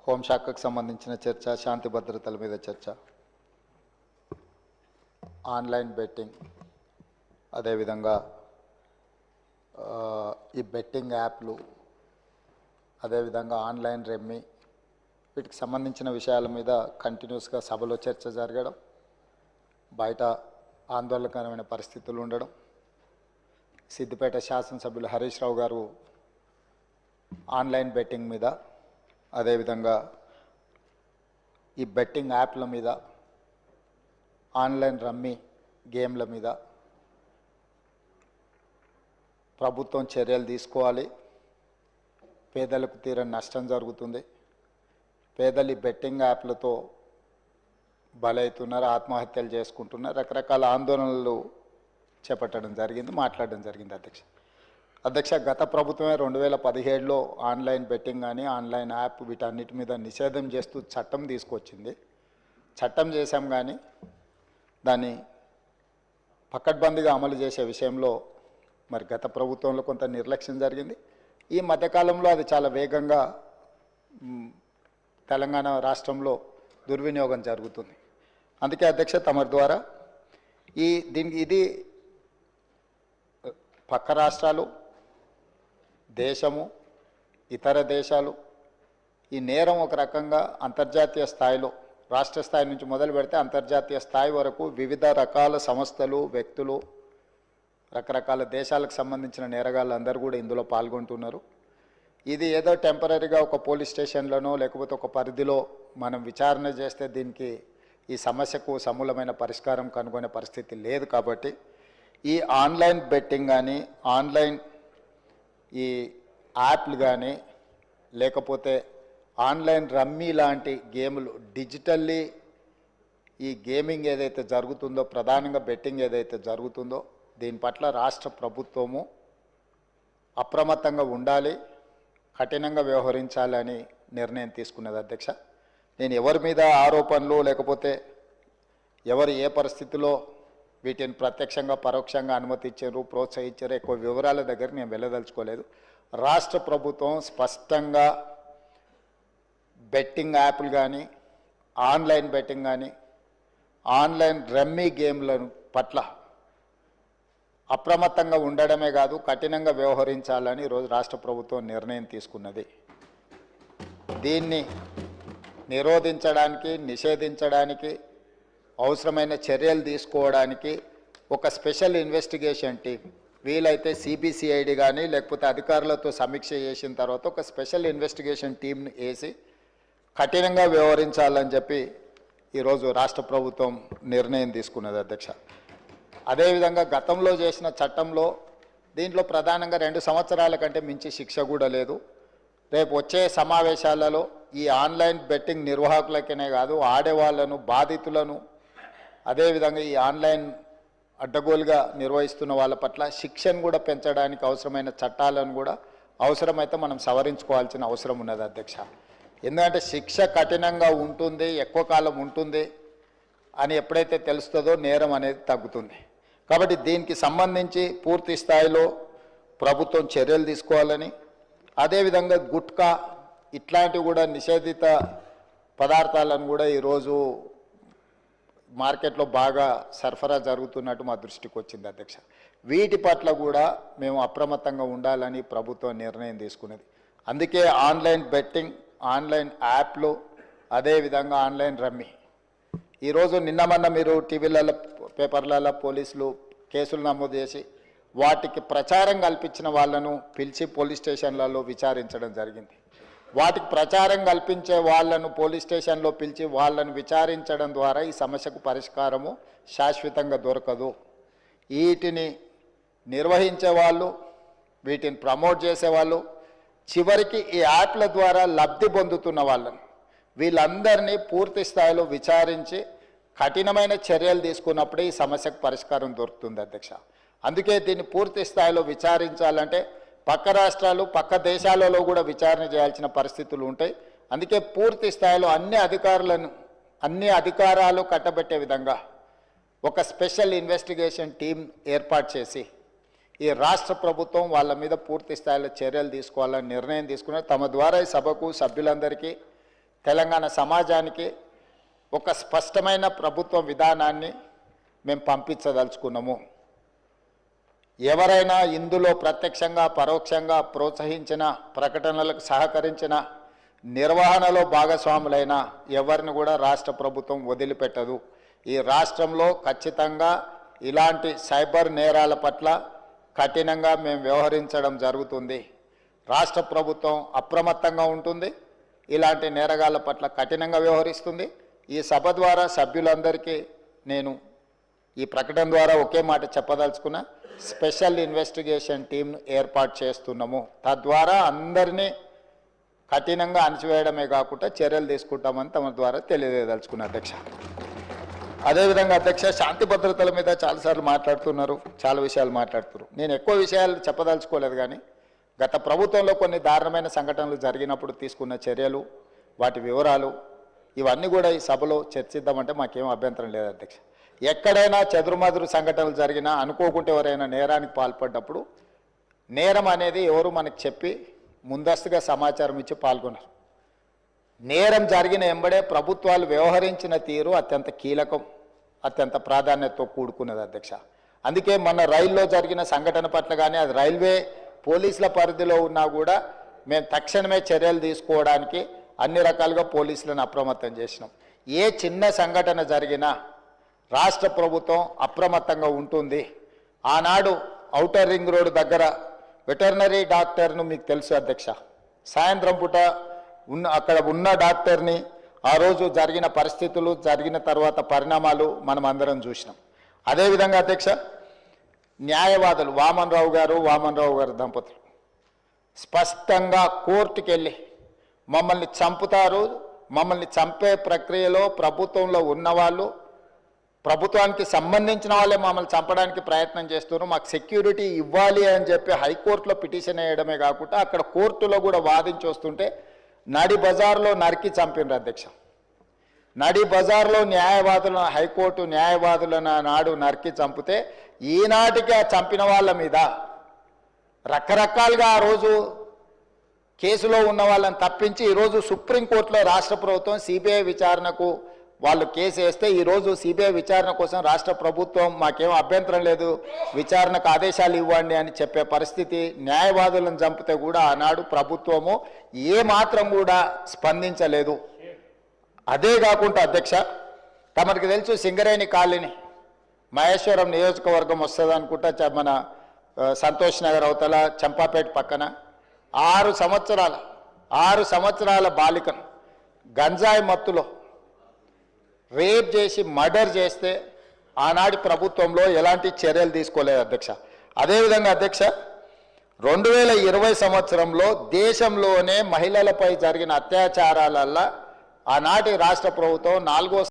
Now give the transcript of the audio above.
హోంశాఖకు సంబంధించిన చర్చ, శాంతి భద్రతల మీద చర్చ, ఆన్లైన్ బెట్టింగ్, అదేవిధంగా ఈ బెట్టింగ్ యాప్లు, అదేవిధంగా ఆన్లైన్ రెమ్మీ, వీటికి సంబంధించిన విషయాల మీద కంటిన్యూస్గా సభలో చర్చ జరగడం, బయట ఆందోళనకరమైన పరిస్థితులు ఉండడం, సిద్దిపేట శాసనసభ్యులు హరీష్ రావు గారు ఆన్లైన్ బెట్టింగ్ మీద, అదేవిధంగా ఈ బెట్టింగ్ యాప్ల మీద, ఆన్లైన్ రమ్మీ గేమ్ల మీద ప్రభుత్వం చర్యలు తీసుకోవాలి. పేదలకు తీరని నష్టం జరుగుతుంది. పేదలు ఈ బెట్టింగ్ యాప్లతో బలవుతున్నారు, ఆత్మహత్యలు చేసుకుంటున్నారు, రకరకాల ఆందోళనలు చేపట్టడం జరిగింది, మాట్లాడడం జరిగింది. అధ్యక్ష, గత ప్రభుత్వమే 2017లో ఆన్లైన్ బెట్టింగ్ కానీ ఆన్లైన్ యాప్ వీటన్నిటి మీద నిషేధం చేస్తూ చట్టం తీసుకొచ్చింది. చట్టం చేశాం కానీ దాన్ని పకడ్బందీగా అమలు చేసే విషయంలో మరి గత ప్రభుత్వంలో కొంత నిర్లక్ష్యం జరిగింది. ఈ మధ్యకాలంలో అది చాలా వేగంగా తెలంగాణ రాష్ట్రంలో దుర్వినియోగం జరుగుతుంది. అందుకే అధ్యక్ష, తమరి ద్వారా ఇది పక్క రాష్ట్రాలు, దేశము, ఇతర దేశాలు ఈ నేరం ఒక రకంగా అంతర్జాతీయ స్థాయిలో, రాష్ట్ర స్థాయి నుంచి మొదలు పెడితే అంతర్జాతీయ స్థాయి వరకు వివిధ రకాల సంస్థలు, వ్యక్తులు, రకరకాల దేశాలకు సంబంధించిన నేరగాళ్ళు అందరూ కూడా ఇందులో పాల్గొంటున్నారు. ఇది ఏదో టెంపరీగా ఒక పోలీస్ స్టేషన్లోనో లేకపోతే ఒక పరిధిలో మనం విచారణ చేస్తే దీనికి ఈ సమస్యకు సమూలమైన పరిష్కారం కనుగొనే పరిస్థితి లేదు. కాబట్టి ఈ ఆన్లైన్ బెట్టింగ్ కానీ, ఆన్లైన్ ఈ యాప్లు కానీ, లేకపోతే ఆన్లైన్ రమ్మీ లాంటి గేములు, డిజిటల్లీ ఈ గేమింగ్ ఏదైతే జరుగుతుందో, ప్రధానంగా బెట్టింగ్ ఏదైతే జరుగుతుందో, దీని పట్ల రాష్ట్ర ప్రభుత్వము అప్రమత్తంగా ఉండాలి, కఠినంగా వ్యవహరించాలని నిర్ణయం తీసుకున్నది. అధ్యక్ష, నేను ఎవరి మీద ఆరోపణలు లేకపోతే ఎవరు ఏ పరిస్థితిలో వీటిని ప్రత్యక్షంగా పరోక్షంగా అనుమతించారు, ప్రోత్సహించారు, ఎక్కువ వివరాల దగ్గర నేను వెళ్ళదలుచుకోలేదు. రాష్ట్ర ప్రభుత్వం స్పష్టంగా బెట్టింగ్ యాప్లు కానీ, ఆన్లైన్ బెట్టింగ్ కానీ, ఆన్లైన్ రమ్మీ గేమ్ల పట్ల అప్రమత్తంగా ఉండడమే కాదు, కఠినంగా వ్యవహరించాలని ఈరోజు రాష్ట్ర ప్రభుత్వం నిర్ణయం తీసుకున్నది. దీన్ని నిరోధించడానికి, నిషేధించడానికి అవసరమైన చర్యలు తీసుకోవడానికి ఒక స్పెషల్ ఇన్వెస్టిగేషన్ టీం, వీలైతే సిబిసిఐడి కానీ లేకపోతే అధికారులతో సమీక్ష చేసిన తర్వాత ఒక స్పెషల్ ఇన్వెస్టిగేషన్ టీంని వేసి కఠినంగా వ్యవహరించాలని చెప్పి ఈరోజు రాష్ట్ర ప్రభుత్వం నిర్ణయం తీసుకున్నది. అధ్యక్ష, అదేవిధంగా గతంలో చేసిన చట్టంలో దీంట్లో ప్రధానంగా 2 సంవత్సరాల కంటే మించి శిక్ష కూడా లేదు. రేపు వచ్చే సమావేశాలలో ఈ ఆన్లైన్ బెట్టింగ్ నిర్వాహకులకనే కాదు, ఆడేవాళ్లను, బాధితులను, అదేవిధంగా ఈ ఆన్లైన్ అడ్డగోలుగా నిర్వహిస్తున్న వాళ్ళ పట్ల శిక్షను కూడా పెంచడానికి అవసరమైన చట్టాలను కూడా అవసరమైతే మనం సవరించుకోవాల్సిన అవసరం ఉన్నది. అధ్యక్ష, ఎందుకంటే శిక్ష కఠినంగా ఉంటుంది, ఎక్కువ కాలం ఉంటుంది అని ఎప్పుడైతే తెలుస్తుందో నేరం అనేది తగ్గుతుంది. కాబట్టి దీనికి సంబంధించి పూర్తి స్థాయిలో ప్రభుత్వం చర్యలు తీసుకోవాలని, అదేవిధంగా గుట్కా ఇట్లాంటివి కూడా నిషేధిత పదార్థాలను కూడా ఈరోజు మార్కెట్లో బాగా సరఫరా జరుగుతున్నట్టు మా దృష్టికి వచ్చింది. అధ్యక్ష, వీటి పట్ల కూడా మేము అప్రమత్తంగా ఉండాలని ప్రభుత్వం నిర్ణయం తీసుకున్నది. అందుకే ఆన్లైన్ బెట్టింగ్, ఆన్లైన్ యాప్లు, అదేవిధంగా ఆన్లైన్ రమ్మీ, ఈరోజు నిన్న మీరు టీవీలలో, పేపర్లలో పోలీసులు కేసులు నమోదు చేసి వాటికి ప్రచారం కల్పించిన వాళ్ళను పిలిచి పోలీస్ స్టేషన్లలో విచారించడం జరిగింది. వాటికి ప్రచారం కల్పించే వాళ్ళను పోలీస్ స్టేషన్లో పిలిచి వాళ్ళను విచారించడం ద్వారా ఈ సమస్యకు పరిష్కారము శాశ్వతంగా దొరకదు. వీటిని నిర్వహించే వాళ్ళు, వీటిని ప్రమోట్ చేసేవాళ్ళు, చివరికి ఈ యాప్ల ద్వారా లబ్ధి పొందుతున్న వాళ్ళను, వీళ్ళందరినీ పూర్తి స్థాయిలో విచారించి కఠినమైన చర్యలు తీసుకున్నప్పుడే ఈ సమస్యకు పరిష్కారం దొరుకుతుంది. అధ్యక్ష, అందుకే దీన్ని పూర్తి స్థాయిలో విచారించాలంటే పక్క రాష్ట్రాలు, పక్క దేశాలలో కూడా విచారణ చేయాల్సిన పరిస్థితులు ఉంటాయి. అందుకే పూర్తి స్థాయిలో అన్ని అధికారాలు కట్టబెట్టే విధంగా ఒక స్పెషల్ ఇన్వెస్టిగేషన్ టీం ఏర్పాటు చేసి ఈ రాష్ట్ర ప్రభుత్వం వాళ్ళ మీద పూర్తి స్థాయిలో చర్యలు తీసుకోవాలని నిర్ణయం తీసుకున్నారు. తమ ద్వారా ఈ సభకు, సభ్యులందరికీ తెలంగాణ సమాజానికి ఒక స్పష్టమైన ప్రభుత్వ విధానాన్ని మేము పంపించదలుచుకున్నాము. ఎవరైనా ఇందులో ప్రత్యక్షంగా పరోక్షంగా ప్రోత్సహించిన, ప్రకటనలకు సహకరించిన, నిర్వహణలో భాగస్వాములైన ఎవరిని కూడా రాష్ట్ర ప్రభుత్వం వదిలిపెట్టదు. ఈ రాష్ట్రంలో ఖచ్చితంగా ఇలాంటి సైబర్ నేరాల పట్ల కఠినంగా మేము వ్యవహరించడం జరుగుతుంది. రాష్ట్ర ప్రభుత్వం అప్రమత్తంగా ఉంటుంది, ఇలాంటి నేరగాళ్ల పట్ల కఠినంగా వ్యవహరిస్తుంది. ఈ సభ ద్వారా సభ్యులందరికీ నేను ఈ ప్రకటన ద్వారా ఒకే మాట చెప్పదలుచుకున్నా, స్పెషల్ ఇన్వెస్టిగేషన్ టీంను ఏర్పాటు చేస్తున్నాము. తద్వారా అందరినీ కఠినంగా అణచివేయడమే కాకుండా చర్యలు తీసుకుంటామని తమ ద్వారా తెలియజేయదలుచుకున్నా అధ్యక్ష. అదేవిధంగా అధ్యక్ష, శాంతి భద్రతల మీద చాలాసార్లు మాట్లాడుతున్నారు, చాలా విషయాలు మాట్లాడుతున్నారు. నేను ఎక్కువ విషయాలు చెప్పదలుచుకోలేదు, కానీ గత ప్రభుత్వంలో కొన్ని దారుణమైన సంఘటనలు జరిగినప్పుడు తీసుకున్న చర్యలు, వాటి వివరాలు ఇవన్నీ కూడా ఈ సభలో చర్చిద్దామంటే మాకేం అభ్యంతరం లేదు అధ్యక్ష. ఎక్కడైనా చెదురుమదురు సంఘటనలు జరిగినా, అనుకోకుంటే ఎవరైనా నేరానికి పాల్పడ్డప్పుడు నేరం అనేది ఎవరు మనకు చెప్పి ముందస్తుగా సమాచారం ఇచ్చి పాల్గొన్నారు. నేరం జరిగిన ఎంబడే ప్రభుత్వాలు వ్యవహరించిన తీరు అత్యంత కీలకం, అత్యంత ప్రాధాన్యతతో కూడుకున్నది అధ్యక్ష. అందుకే మన రైల్లో జరిగిన సంఘటన పట్ల కానీ, అది రైల్వే పోలీసుల పరిధిలో ఉన్నా కూడా మేము తక్షణమే చర్యలు తీసుకోవడానికి అన్ని రకాలుగా పోలీసులను అప్రమత్తం చేసినాం. ఏ చిన్న సంఘటన జరిగినా రాష్ట్ర ప్రభుత్వం అప్రమత్తంగా ఉంటుంది. ఆనాడు ఔటర్ రింగ్ రోడ్డు దగ్గర వెటర్నరీ డాక్టర్ను మీకు తెలుసు అధ్యక్ష, సాయంత్రం పూట అక్కడ ఉన్న డాక్టర్ని ఆ రోజు జరిగిన పరిస్థితులు, జరిగిన తర్వాత పరిణామాలు మనం అందరం చూసినాం. అదేవిధంగా అధ్యక్ష, న్యాయవాదులు వామన్ రావు గారు దంపతులు స్పష్టంగా కోర్టుకు వెళ్ళి మమ్మల్ని చంపుతారు, మమ్మల్ని చంపే ప్రక్రియలో ప్రభుత్వంలో ఉన్నవాళ్ళు, ప్రభుత్వానికి సంబంధించిన వాళ్ళే మమ్మల్ని చంపడానికి ప్రయత్నం చేస్తున్నారు, మాకు సెక్యూరిటీ ఇవ్వాలి అని చెప్పి హైకోర్టులో పిటిషన్ వేయడమే కాకుండా అక్కడ కోర్టులో కూడా వాదించి వస్తుంటే నడి బజార్లో నరికి చంపినారు అధ్యక్ష. నడి బజార్లో న్యాయవాదులను, హైకోర్టు న్యాయవాదులను నాడు నరికి చంపితే ఈనాటికి ఆ చంపిన వాళ్ళ మీద రకరకాలుగా ఆ రోజు కేసులో ఉన్న వాళ్ళని తప్పించి ఈరోజు సుప్రీంకోర్టులో రాష్ట్ర ప్రభుత్వం సిబిఐ విచారణకు వాళ్ళు కేసు వేస్తే ఈరోజు సిబిఐ విచారణ కోసం రాష్ట్ర ప్రభుత్వం మాకేం అభ్యంతరం లేదు, విచారణకు ఆదేశాలు ఇవ్వండి అని చెప్పే పరిస్థితి. న్యాయవాదులను చంపితే కూడా ఆనాడు ప్రభుత్వము ఏమాత్రం కూడా స్పందించలేదు. అదే కాకుండా అధ్యక్ష, తమకు తెలుసు సింగరేణి కాలనీ మహేశ్వరం నియోజకవర్గం వస్తుంది అనుకుంటా, మన సంతోష్ నగర్ అవతల చంపాపేట పక్కన 6 సంవత్సరాల బాలికను గంజాయి మత్తులో రేప్ చేసి మర్డర్ చేస్తే ఆనాటి ప్రభుత్వంలో ఎలాంటి చర్యలు తీసుకోలేదు అధ్యక్ష. అదేవిధంగా అధ్యక్ష, 2020 సంవత్సరంలో దేశంలోనే మహిళలపై జరిగిన అత్యాచారాలల్ల ఆనాటి రాష్ట్ర ప్రభుత్వం 4వ